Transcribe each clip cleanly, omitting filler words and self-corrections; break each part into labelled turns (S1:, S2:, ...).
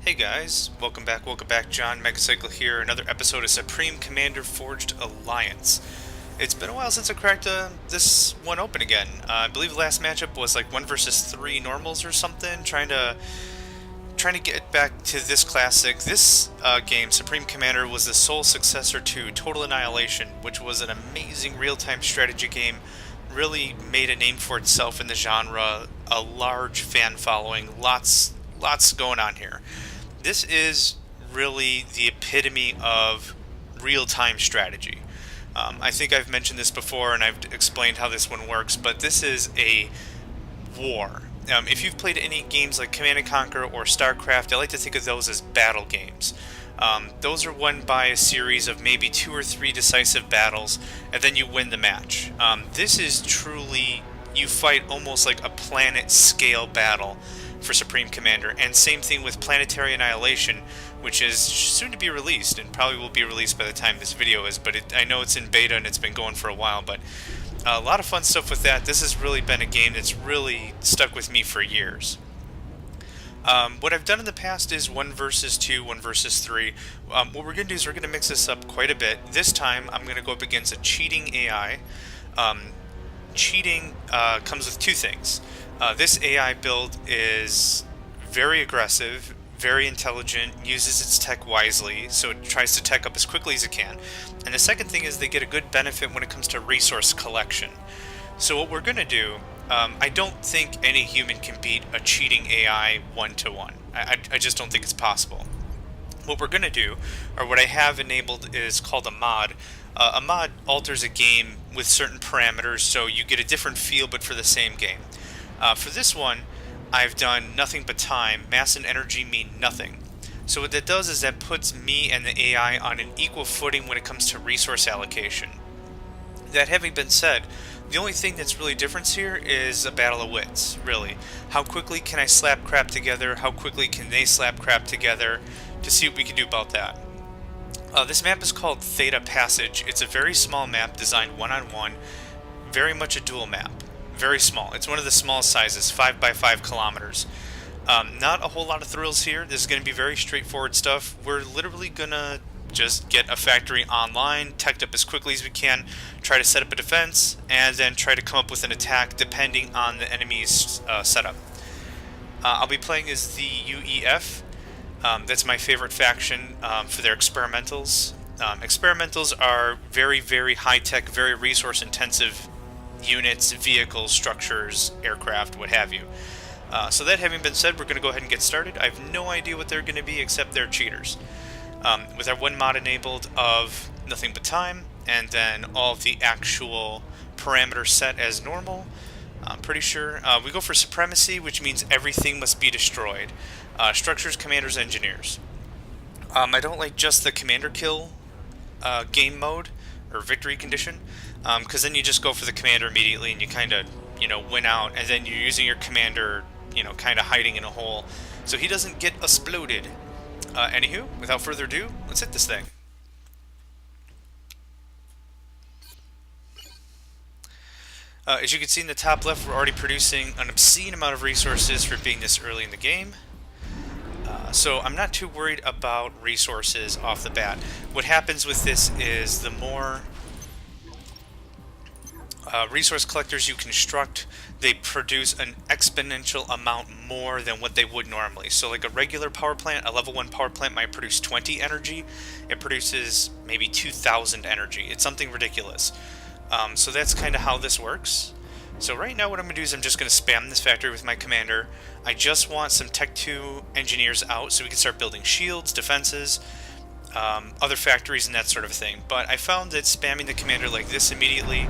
S1: Hey guys, welcome back, John Megacycle here, another episode of Supreme Commander Forged Alliance. It's been a while since I cracked this one open again. I believe the last matchup was like 1 versus 3 normals or something, trying to get back to this classic. This game, Supreme Commander, was the sole successor to Total Annihilation, which was an amazing real-time strategy game, really made a name for itself in the genre, a large fan following, lots going on here. This is really the epitome of real-time strategy. I think I've mentioned this before and I've explained how this one works, but this is a war. If you've played any games like Command & Conquer or StarCraft, I like to think of those as battle games. Those are won by a series of maybe 2 or 3 decisive battles, and then you win the match. This is truly, you fight almost like a planet-scale battle for Supreme Commander, and same thing with Planetary Annihilation, which is soon to be released, and probably will be released by the time this video is, but I know it's in beta and it's been going for a while, but a lot of fun stuff with that. This has really been a game that's really stuck with me for years. What I've done in the past is 1 versus 2, 1 versus 3. What we're going to do is we're going to mix this up quite a bit. This time I'm going to go up against a cheating AI. Cheating comes with 2 things. This AI build is very aggressive, very intelligent, uses its tech wisely, so it tries to tech up as quickly as it can. And the second thing is they get a good benefit when it comes to resource collection. So what we're going to do, I don't think any human can beat a cheating AI 1-to-1. I just don't think it's possible. What we're going to do, or what I have enabled, is called a mod. A mod alters a game with certain parameters, so you get a different feel but for the same game. For this one, I've done nothing but time. Mass and energy mean nothing. So what that does is that puts me and the AI on an equal footing when it comes to resource allocation. That having been said, the only thing that's really different here is a battle of wits, really. How quickly can I slap crap together? How quickly can they slap crap together? To see what we can do about that. This map is called Theta Passage. It's a very small map designed one-on-one, very much a dual map. Very small. It's one of the smallest sizes, 5 by 5 kilometers. Not a whole lot of thrills here. This is going to be very straightforward stuff. We're literally going to just get a factory online, teched up as quickly as we can, try to set up a defense, and then try to come up with an attack depending on the enemy's setup. I'll be playing as the UEF. That's my favorite faction for their experimentals. Experimentals are very, very high-tech, very resource-intensive units, vehicles, structures, aircraft, what have you. So that having been said, we're going to go ahead and get started. I have no idea what they're going to be except they're cheaters. With our 1 mod enabled of nothing but time, and then all of the actual parameters set as normal, I'm pretty sure. We go for supremacy, which means everything must be destroyed. Structures, commanders, engineers. I don't like just the commander kill game mode, or victory condition, because then you just go for the commander immediately and you kind of, win out, and then you're using your commander, kind of hiding in a hole, so he doesn't get exploded. Anywho, without further ado, let's hit this thing. As you can see in the top left, we're already producing an obscene amount of resources for being this early in the game. So I'm not too worried about resources off the bat. What happens with this is the more resource collectors you construct, they produce an exponential amount more than what they would normally. So like a regular power plant, a level 1 power plant might produce 20 energy. It produces maybe 2,000 energy. It's something ridiculous. So that's kind of how this works. So right now what I'm going to do is I'm just going to spam this factory with my commander. I just want some Tech 2 engineers out so we can start building shields, defenses, other factories and that sort of thing. But I found that spamming the commander like this immediately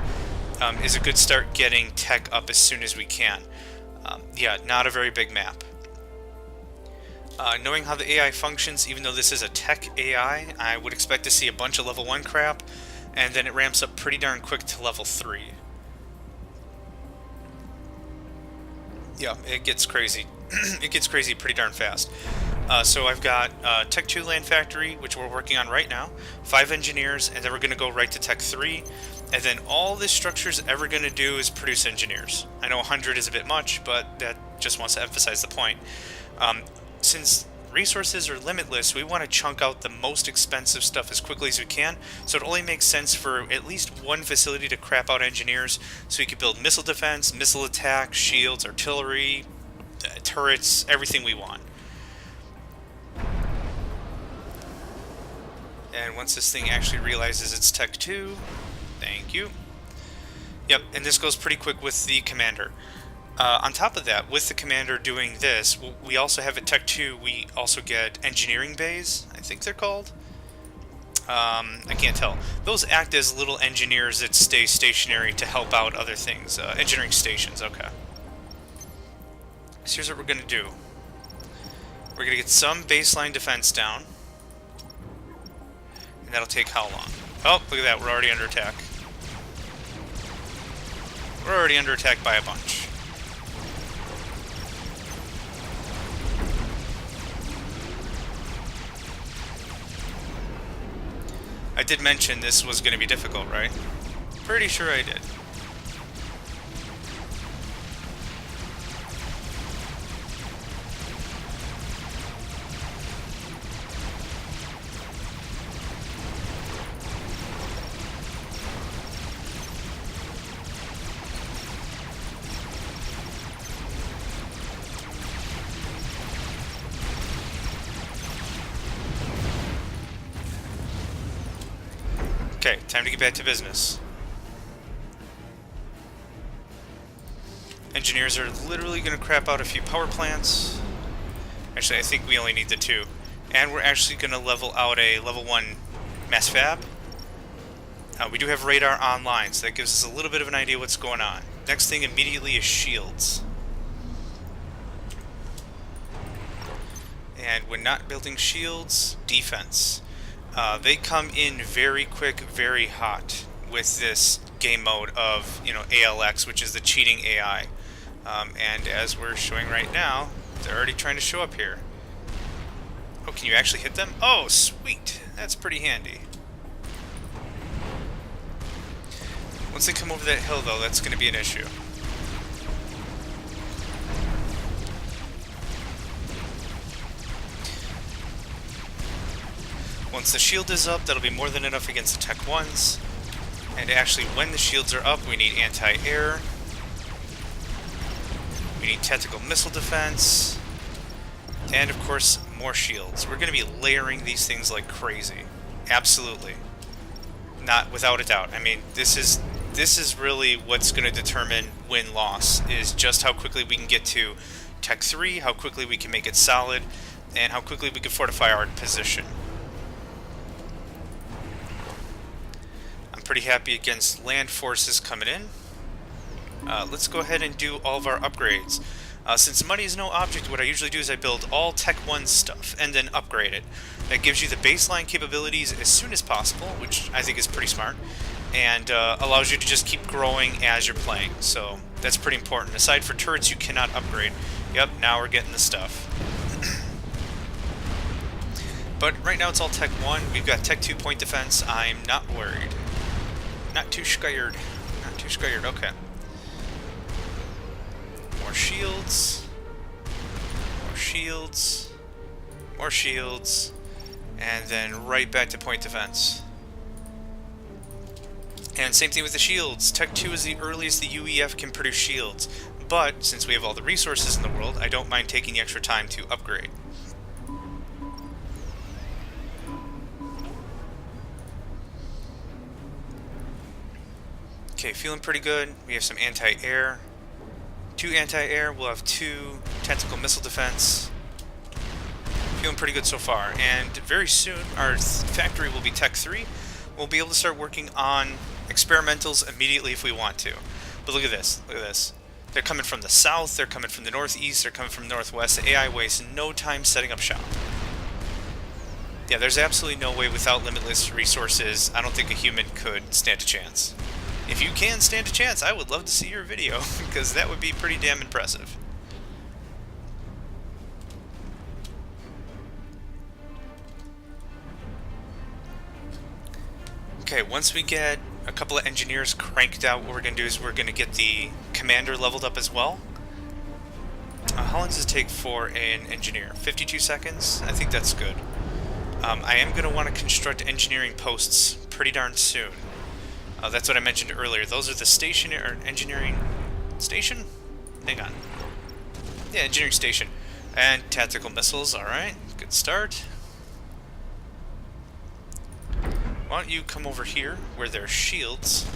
S1: is a good start getting tech up as soon as we can. Yeah, not a very big map. Knowing how the AI functions, even though this is a tech AI, I would expect to see a bunch of level 1 crap, and then it ramps up pretty darn quick to level 3. Yeah, it gets crazy. It gets crazy pretty darn fast. So I've got Tech 2 Land Factory, which we're working on right now, 5 engineers, and then we're going to go right to Tech 3, and then all this structure's ever going to do is produce engineers. I know 100 is a bit much, but that just wants to emphasize the point. Since resources are limitless, we want to chunk out the most expensive stuff as quickly as we can, so it only makes sense for at least one facility to crap out engineers, so we can build missile defense, missile attack, shields, artillery, turrets, everything we want. And once this thing actually realizes it's Tech 2, thank you. Yep, and this goes pretty quick with the commander. On top of that, with the commander doing this, we also have at Tech 2, we also get engineering bays, I think they're called. I can't tell. Those act as little engineers that stay stationary to help out other things. Engineering stations, okay. So here's what we're going to do. We're going to get some baseline defense down. And that'll take how long? Oh, look at that, we're already under attack. We're already under attack by a bunch. I did mention this was going to be difficult, right? Pretty sure I did. Okay, time to get back to business. Engineers are literally going to crap out a few power plants. Actually, I think we only need the 2. And we're actually going to level out a level 1 mass fab. We do have radar online, so that gives us a little bit of an idea what's going on. Next thing immediately is shields. And when not building shields, defense. They come in very quick, very hot with this game mode of, ALX, which is the cheating AI. And as we're showing right now, they're already trying to show up here. Oh, can you actually hit them? Oh, sweet. That's pretty handy. Once they come over that hill, though, that's going to be an issue. Once the shield is up, that'll be more than enough against the Tech 1s. And actually, when the shields are up, we need anti-air. We need tactical missile defense. And, of course, more shields. We're going to be layering these things like crazy. Absolutely. Not without a doubt. I mean, this is really what's going to determine win-loss, is just how quickly we can get to Tech 3, how quickly we can make it solid, and how quickly we can fortify our position. Pretty happy against land forces coming in. Let's go ahead and do all of our upgrades. Since money is no object, what I usually do is I build all Tech 1 stuff and then upgrade it. That gives you the baseline capabilities as soon as possible, which I think is pretty smart, and allows you to just keep growing as you're playing. So that's pretty important. Aside for turrets, you cannot upgrade. Yep, now we're getting the stuff. But right now it's all Tech 1. We've got Tech 2 point defense. I'm not worried. Not too scared. Not too scared. Okay. More shields. More shields. More shields. And then right back to point defense. And same thing with the shields. Tech 2 is the earliest the UEF can produce shields. But since we have all the resources in the world, I don't mind taking the extra time to upgrade. Okay, feeling pretty good. We have some anti-air. 2 anti-air. We'll have 2 tactical missile defense. Feeling pretty good so far. And very soon, our factory will be Tech 3. We'll be able to start working on experimentals immediately if we want to. But look at this. Look at this. They're coming from the south. They're coming from the northeast. They're coming from the northwest. The AI wastes no time setting up shop. Yeah, there's absolutely no way without limitless resources. I don't think a human could stand a chance. If you can stand a chance, I would love to see your video, because that would be pretty damn impressive. Okay, once we get a couple of engineers cranked out, what we're going to do is we're going to get the commander leveled up as well. How long does it take for an engineer? 52 seconds? I think that's good. I am going to want to construct engineering posts pretty darn soon. That's what I mentioned earlier. Those are the station or engineering station? Hang on. Yeah, engineering station. And tactical missiles, alright. Good start. Why don't you come over here where there's shields.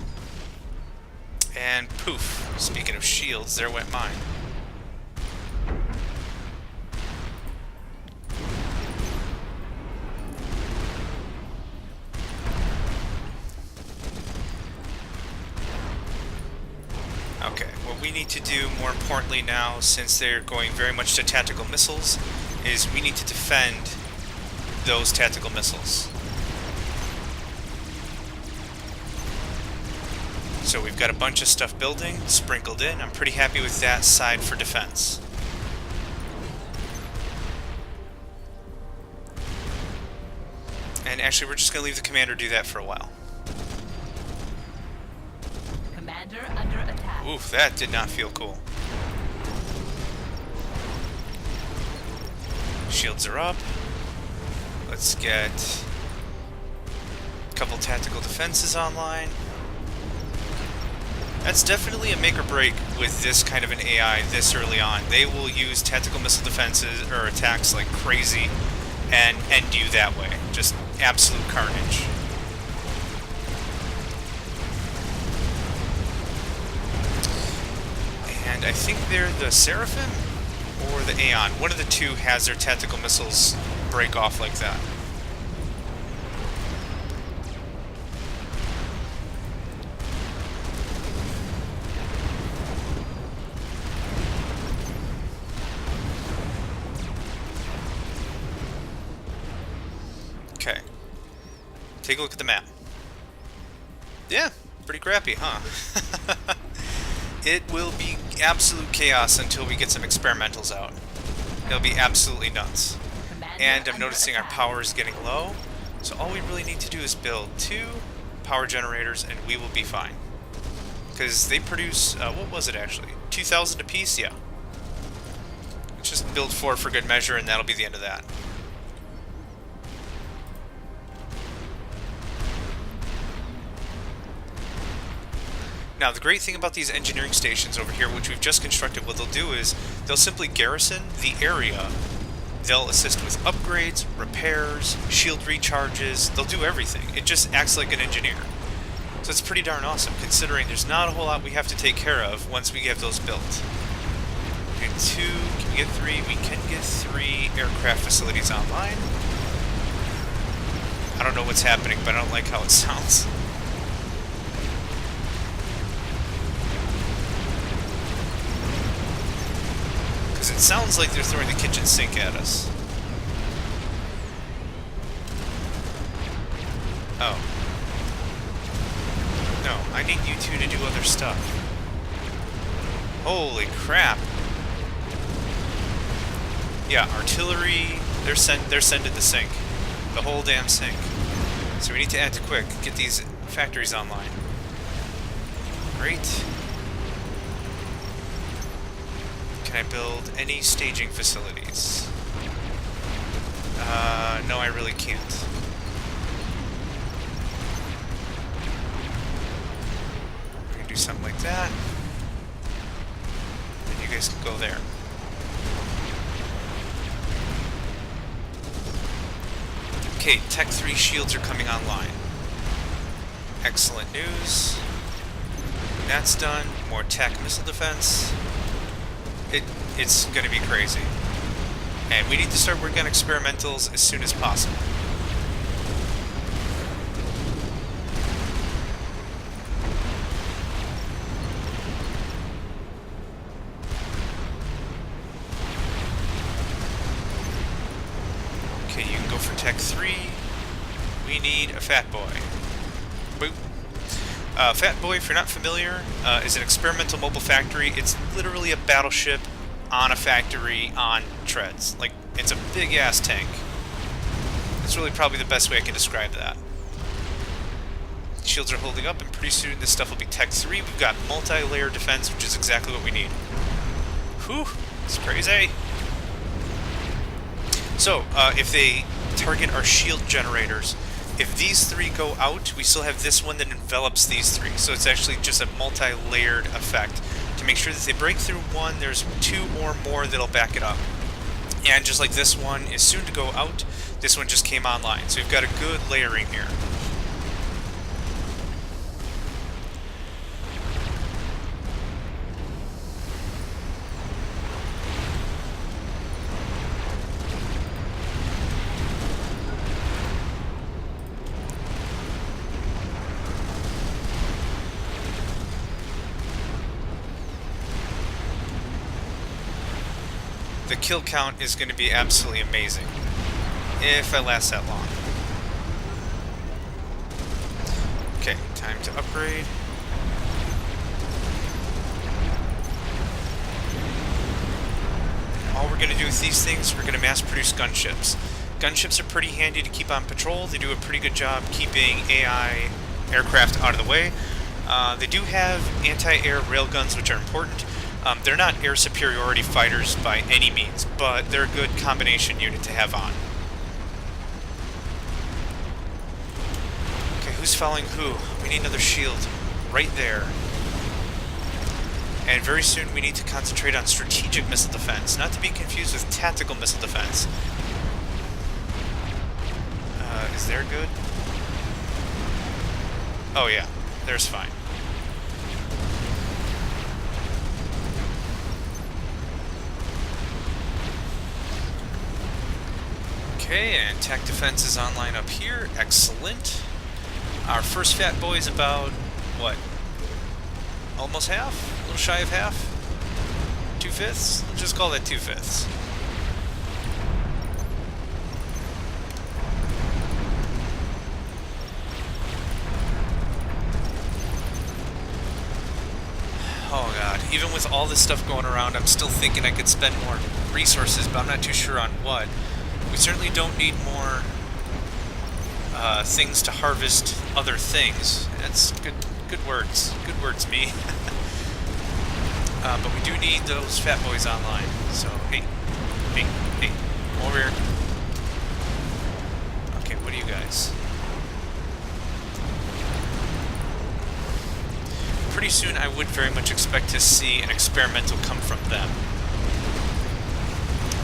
S1: And poof. Speaking of shields, there went mine. Okay, what we need to do more importantly now, since they're going very much to tactical missiles, is we need to defend those tactical missiles. So we've got a bunch of stuff building, sprinkled in. I'm pretty happy with that side for defense. And actually, we're just going to leave the commander do that for a while.
S2: Commander under attack.
S1: Oof, that did not feel cool. Shields are up. Let's get a couple tactical defenses online. That's definitely a make or break with this kind of an AI this early on. They will use tactical missile defenses or attacks like crazy and end you that way. Just absolute carnage. And I think they're the Seraphim or the Aeon. One of the two has their tactical missiles break off like that. Okay. Take a look at the map. Yeah, pretty crappy, huh? It will be absolute chaos until we get some experimentals out. It'll be absolutely nuts. And I'm noticing our power is getting low, so all we really need to do is build 2 power generators and we will be fine. Because they produce, what was it actually? 2,000 apiece? Yeah. Let's just build 4 for good measure and that'll be the end of that. Now, the great thing about these engineering stations over here, which we've just constructed, what they'll do is they'll simply garrison the area. They'll assist with upgrades, repairs, shield recharges. They'll do everything. It just acts like an engineer. So it's pretty darn awesome, considering there's not a whole lot we have to take care of once we get those built. We get 2, can we get 3? We can get 3 aircraft facilities online. I don't know what's happening, but I don't like how it sounds. It sounds like they're throwing the kitchen sink at us. Oh. No, I need you two to do other stuff. Holy crap. Yeah, artillery, they're sending the sink. The whole damn sink. So we need to act quick, get these factories online. Great. Can I build any staging facilities? No, I really can't. We can do something like that. And you guys can go there. Okay, Tech 3 shields are coming online. Excellent news. That's done. More tech missile defense. It's going to be crazy. And we need to start working on experimentals as soon as possible. Okay, you can go for Tech 3. We need a Fat Boy. Boop. Fat Boy, if you're not familiar, is an experimental mobile factory. It's literally a battleship on a factory on treads. Like, it's a big-ass tank. That's really probably the best way I can describe that. Shields are holding up, and pretty soon this stuff will be Tech 3. We've got multi-layer defense, which is exactly what we need. Whew! It's crazy. So, if they target our shield generators, if these three go out, we still have this one that envelops these three. So it's actually just a multi-layered effect. To make sure that they break through one, there's two or more that'll back it up. And just like this one is soon to go out, this one just came online. So we've got a good layering here. The kill count is going to be absolutely amazing, if I last that long. Okay, time to upgrade. All we're going to do with these things, we're going to mass produce gunships. Gunships are pretty handy to keep on patrol. They do a pretty good job keeping AI aircraft out of the way. They do have anti-air railguns, which are important. They're not air superiority fighters by any means, but they're a good combination unit to have on. Okay, who's following who? We need another shield right there. And very soon we need to concentrate on strategic missile defense, not to be confused with tactical missile defense. Is there good? Oh yeah, there's fine. Okay, and attack defense is online up here. Excellent. Our first fat boy is about, what? Almost half? A little shy of half? 2/5? We'll just call that 2/5. Oh god, even with all this stuff going around, I'm still thinking I could spend more resources, but I'm not too sure on what. We certainly don't need more things to harvest other things. That's good words. Good words, me. But we do need those fat boys online. So, hey, come over here. Okay, what are you guys? Pretty soon I would very much expect to see an experimental come from them.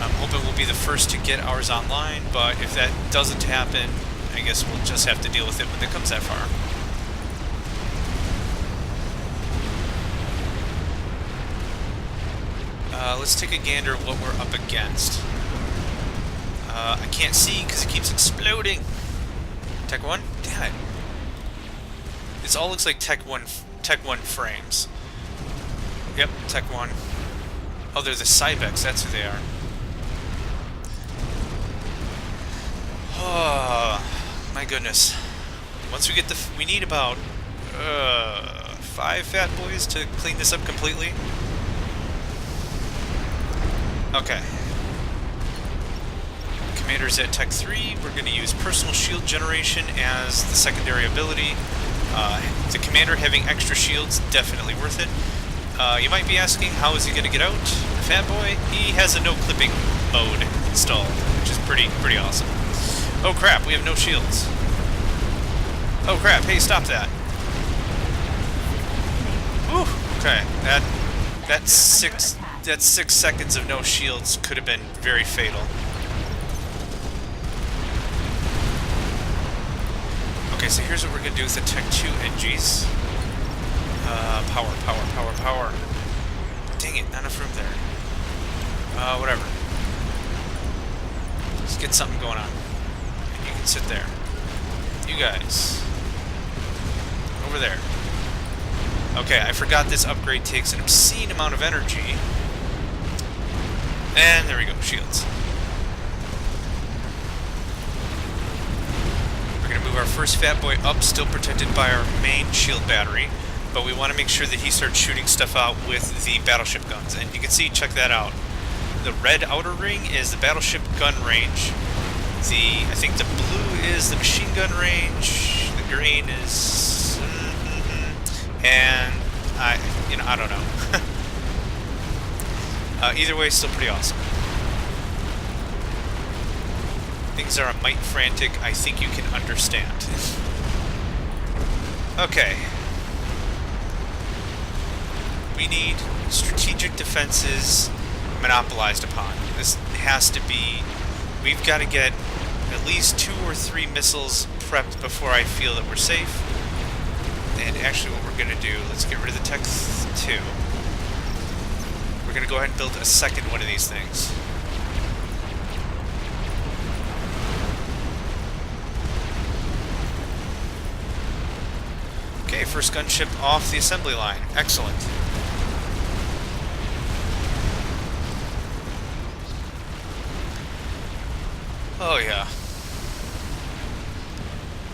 S1: I'm hoping we'll be the first to get ours online, but if that doesn't happen, I guess we'll just have to deal with it when it comes that far. Let's take a gander at what we're up against. I can't see because it keeps exploding. Tech 1? Damn it. This all looks like Tech 1 frames. Yep, Tech 1. Oh, they're the Cybex, that's who they are. Oh, my goodness. Once we get we need about 5 fat boys to clean this up completely. Okay. Commander's at Tech 3. We're going to use personal shield generation as the secondary ability. The commander having extra shields, definitely worth it. You might be asking, how is he going to get out? The fat boy? He has a no clipping mode installed, which is pretty awesome. Oh crap, we have no shields. Oh crap, hey, stop that. Whew, okay, that's 6 seconds of no shields could have been very fatal. Okay, so here's what we're going to do with the Tech 2 NGs. Power. Dang it, not enough room there. Whatever. Let's get something going on. And you can sit there. You guys. Over there. Okay, I forgot this upgrade takes an obscene amount of energy. And there we go, shields. We're going to move our first fat boy up, still protected by our main shield battery. But we want to make sure that he starts shooting stuff out with the battleship guns. And you can see, check that out. The red outer ring is the battleship gun range. I think the blue is the machine gun range. The green is... and I don't know. Either way, still pretty awesome. Things are a mite frantic, I think you can understand. Okay. We need strategic defenses monopolized upon. This has to be... We've got to get at least 2 or 3 missiles prepped before I feel that we're safe. And actually what we're going to do, let's get rid of the Tech 2. We're going to go ahead and build a second one of these things. Okay, first gunship off the assembly line. Excellent. Oh yeah.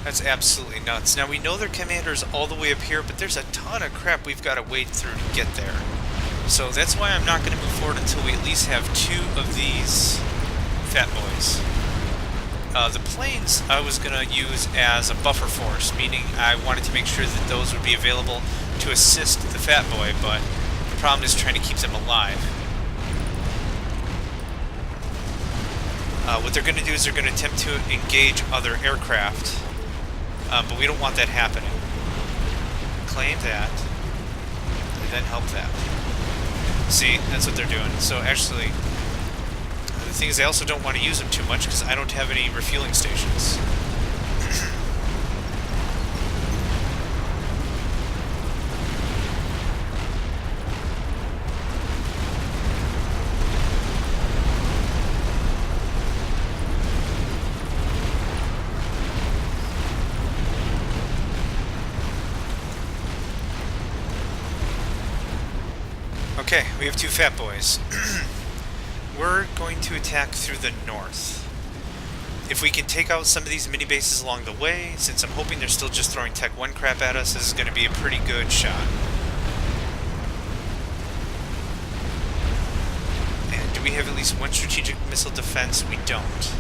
S1: That's absolutely nuts. Now we know their commander's all the way up here, but there's a ton of crap we've got to wade through to get there. So that's why I'm not going to move forward until we at least have 2 of these fat boys. The planes I was going to use as a buffer force, meaning I wanted to make sure that those would be available to assist the fat boy, but the problem is trying to keep them alive. What they're going to do is they're going to attempt to engage other aircraft, but we don't want that happening. Claim that, and then help that. See, that's what they're doing. So actually, the thing is I also don't want to use them too much because I don't have any refueling stations. Okay, we have 2 fat boys. We're going to attack through the north. If we can take out some of these mini bases along the way, since I'm hoping they're still just throwing Tech 1 crap at us, this is going to be a pretty good shot. And do we have at least 1 strategic missile defense? We don't.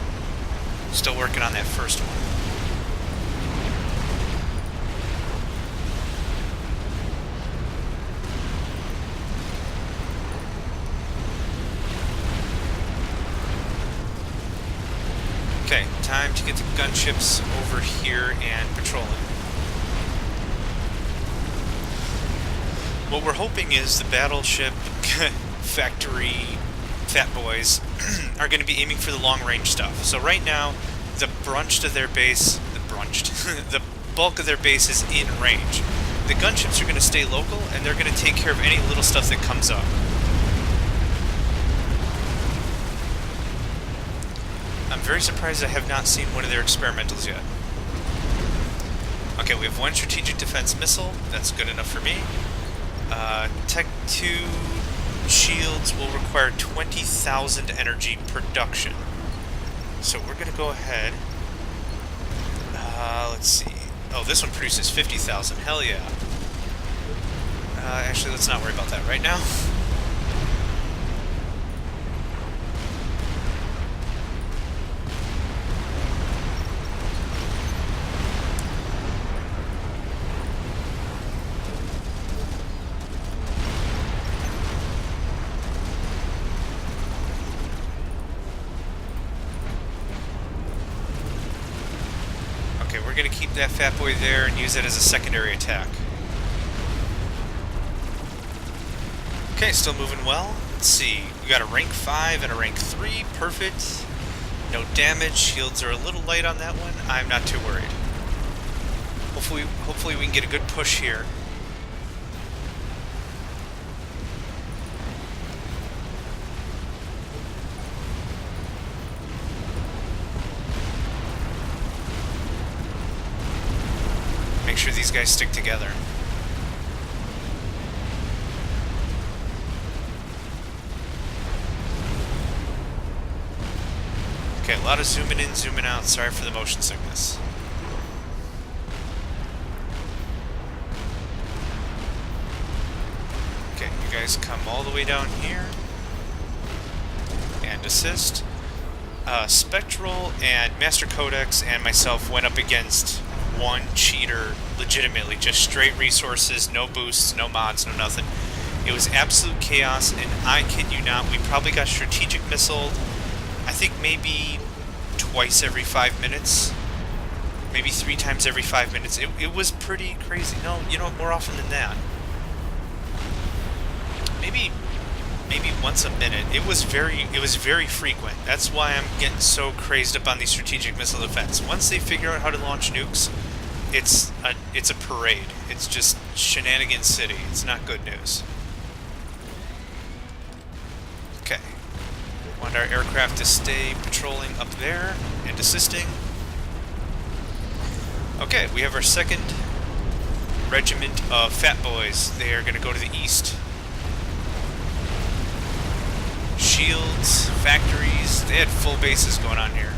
S1: Still working on that first one. Okay, time to get the gunships over here and patrolling. What we're hoping is the battleship factory fat boys are going to be aiming for the long-range stuff. So right now, the the bulk of their base is in range. The gunships are going to stay local, and they're going to take care of any little stuff that comes up. I'm very surprised I have not seen one of their experimentals yet. Okay, we have 1 strategic defense missile. That's good enough for me. Tech 2 shields will require 20,000 energy production. So we're going to go ahead. Let's see. Oh, this one produces 50,000. Hell yeah. Actually, let's not worry about that right now. We're going to keep that fat boy there and use it as a secondary attack. Okay, still moving well. Let's see. We got a rank 5 and a rank 3. Perfect. No damage. Shields are a little light on that one. I'm not too worried. Hopefully we can get a good push here. Make sure these guys stick together. Okay, a lot of zooming in, zooming out. Sorry for the motion sickness. Okay, you guys come all the way down here. And assist. Spectral and Master Codex and myself went up against one cheater legitimately, just straight resources, no boosts, no mods, no nothing. It was absolute chaos, and I kid you not, we probably got strategic missiled, I think maybe twice every 5 minutes. Maybe 3 times every 5 minutes. It was pretty crazy. No, you know, more often than that. Maybe once a minute. It was very frequent. That's why I'm getting so crazed up on the strategic missile defense. Once they figure out how to launch nukes, it's a parade. It's just shenanigans city. It's not good news. Okay. Want our aircraft to stay patrolling up there and assisting. Okay, we have our second regiment of fat boys. They are going to go to the east. Shields, factories, they had full bases going on here.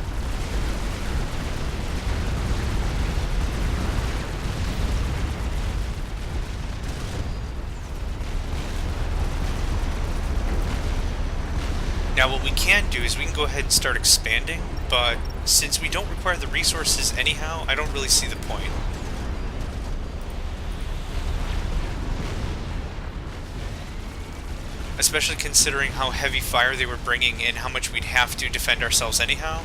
S1: Now what we can do is we can go ahead and start expanding, but since we don't require the resources anyhow, I don't really see the point. Especially considering how heavy fire they were bringing in, how much we'd have to defend ourselves anyhow,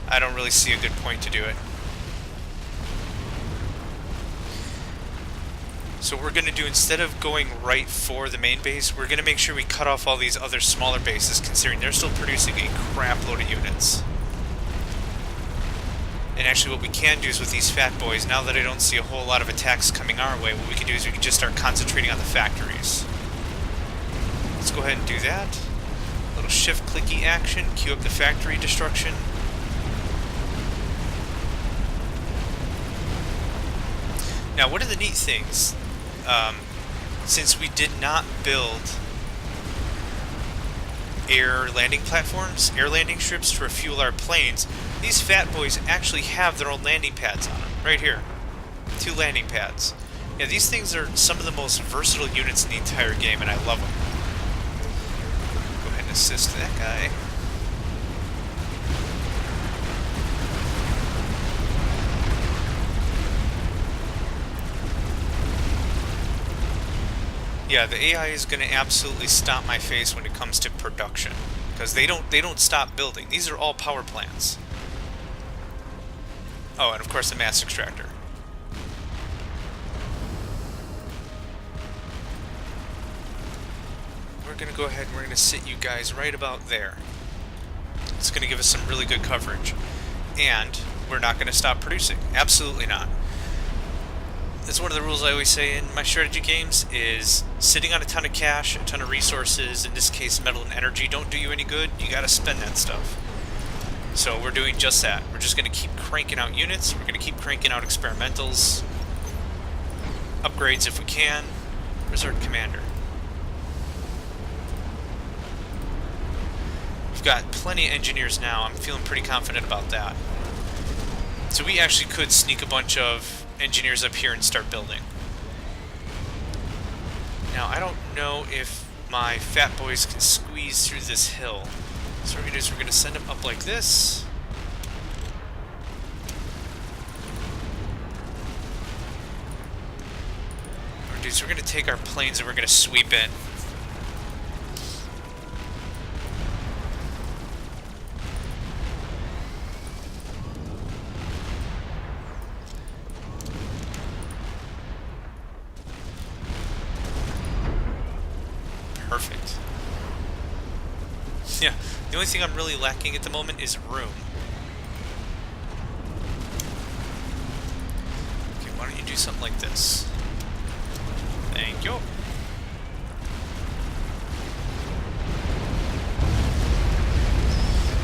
S1: I don't really see a good point to do it. So what we're going to do, instead of going right for the main base, we're going to make sure we cut off all these other smaller bases, considering they're still producing a crap load of units. And actually what we can do is with these fat boys, now that I don't see a whole lot of attacks coming our way, what we can do is we can just start concentrating on the factories. Let's go ahead and do that. A little shift clicky action, queue up the factory destruction. Now one of the neat things, since we did not build air landing platforms, air landing strips to refuel our planes, these fat boys actually have their own landing pads on them, right here. 2 landing pads. Yeah, these things are some of the most versatile units in the entire game, and I love them. Go ahead and assist that guy. Yeah, the AI is going to absolutely stomp my face when it comes to production, because they don't stop building. These are all power plants. Oh, and of course the mass extractor. We're going to go ahead and we're going to sit you guys right about there. It's going to give us some really good coverage. And we're not going to stop producing. Absolutely not. That's one of the rules I always say in my strategy games, is sitting on a ton of cash, a ton of resources, in this case metal and energy, don't do you any good. You gotta spend that stuff. So we're doing just that. We're just gonna keep cranking out units, we're gonna keep cranking out experimentals, upgrades if we can. Where's our commander? We've got plenty of engineers now, I'm feeling pretty confident about that. So we actually could sneak a bunch of engineers up here and start building. Now, I don't know if my fat boys can squeeze through this hill. So what we're going to do is we're going to send them up like this. What we're going to do is we're going to take our planes and we're going to sweep in. Perfect. Yeah, the only thing I'm really lacking at the moment is room. Okay, why don't you do something like this? Thank you.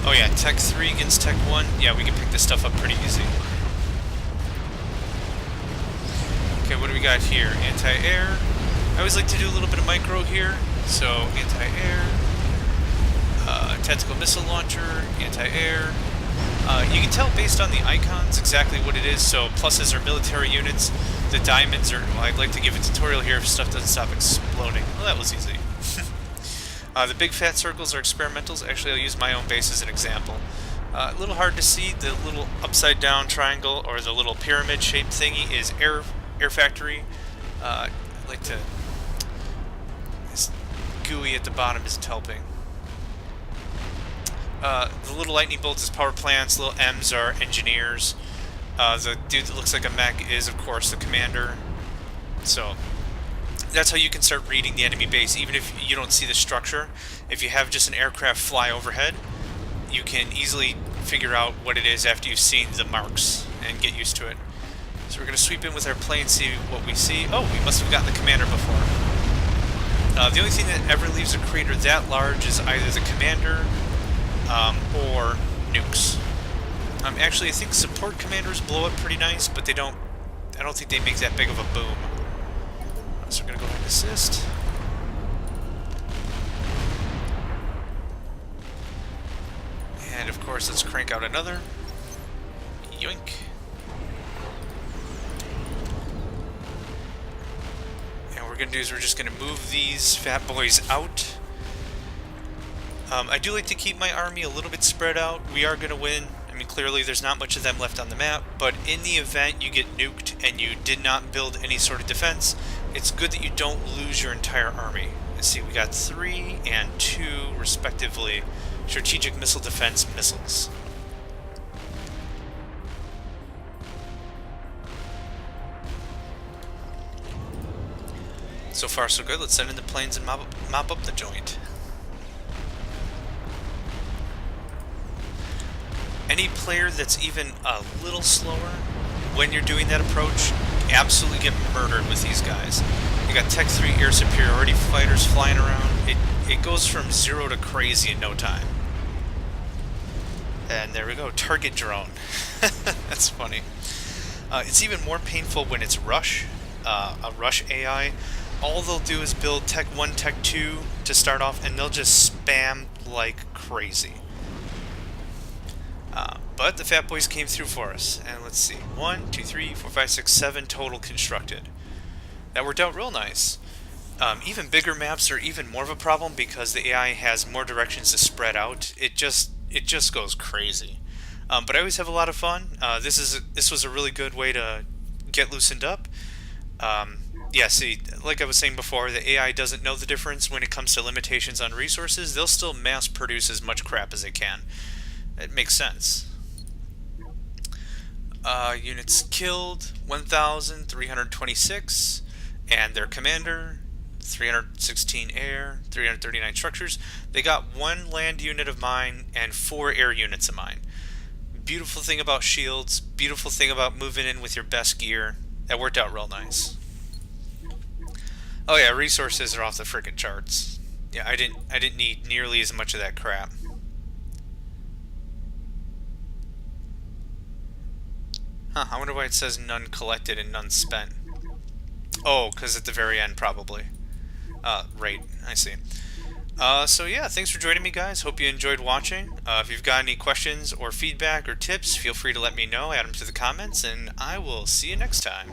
S1: Oh yeah, Tech 3 against Tech 1. Yeah, we can pick this stuff up pretty easy. Okay, what do we got here? Anti-air. I always like to do a little bit of micro here. So, anti-air, tactical missile launcher, anti-air. You can tell based on the icons exactly what it is. So, pluses are military units. The diamonds are, well, I'd like to give a tutorial here if stuff doesn't stop exploding. Well, that was easy. The big fat circles are experimentals. Actually, I'll use my own base as an example. A little hard to see. The little upside down triangle or the little pyramid shaped thingy is air factory. I'd like to gooey at the bottom isn't helping. The little lightning bolts is power plants, little M's are engineers. The dude that looks like a mech is, of course, the commander. So that's how you can start reading the enemy base, even if you don't see the structure. If you have just an aircraft fly overhead, you can easily figure out what it is after you've seen the marks and get used to it. So we're going to sweep in with our plane, see what we see. Oh, we must have gotten the commander before. The only thing that ever leaves a crater that large is either the commander or nukes. Actually, I think support commanders blow up pretty nice, but I don't think they make that big of a boom. So we're going to go ahead and assist. And of course, let's crank out another. Yoink. And what we're going to do is we're just going to move these fat boys out. I do like to keep my army a little bit spread out. We are going to win. I mean, clearly there's not much of them left on the map, but in the event you get nuked and you did not build any sort of defense, it's good that you don't lose your entire army. Let's see, we got 3 and 2, respectively, strategic missile defense missiles. So far, so good. Let's send in the planes and mop up the joint. Any player that's even a little slower when you're doing that approach, absolutely get murdered with these guys. You got Tech 3 air superiority fighters flying around. It goes from 0 to crazy in no time. And there we go, target drone. That's funny. It's even more painful when it's rush, a rush AI. All they'll do is build Tech 1, Tech 2 to start off, and they'll just spam like crazy. But the fat boys came through for us. And let's see, 1, 2, 3, 4, 5, 6, 7 total constructed. That worked out real nice. Even bigger maps are even more of a problem because the AI has more directions to spread out. It just goes crazy. But I always have a lot of fun. This was a really good way to get loosened up. Yeah, see, like I was saying before, the AI doesn't know the difference when it comes to limitations on resources. They'll still mass produce as much crap as they can. It makes sense. Units killed, 1,326, and their commander, 316 air, 339 structures. They got 1 land unit of mine and 4 air units of mine. Beautiful thing about shields, beautiful thing about moving in with your best gear. That worked out real nice. Oh yeah, resources are off the frickin' charts. Yeah, I didn't need nearly as much of that crap. Huh, I wonder why it says none collected and none spent. Oh, because at the very end, probably. Right, I see. So yeah, thanks for joining me, guys. Hope you enjoyed watching. If you've got any questions or feedback or tips, feel free to let me know. Add them to the comments, and I will see you next time.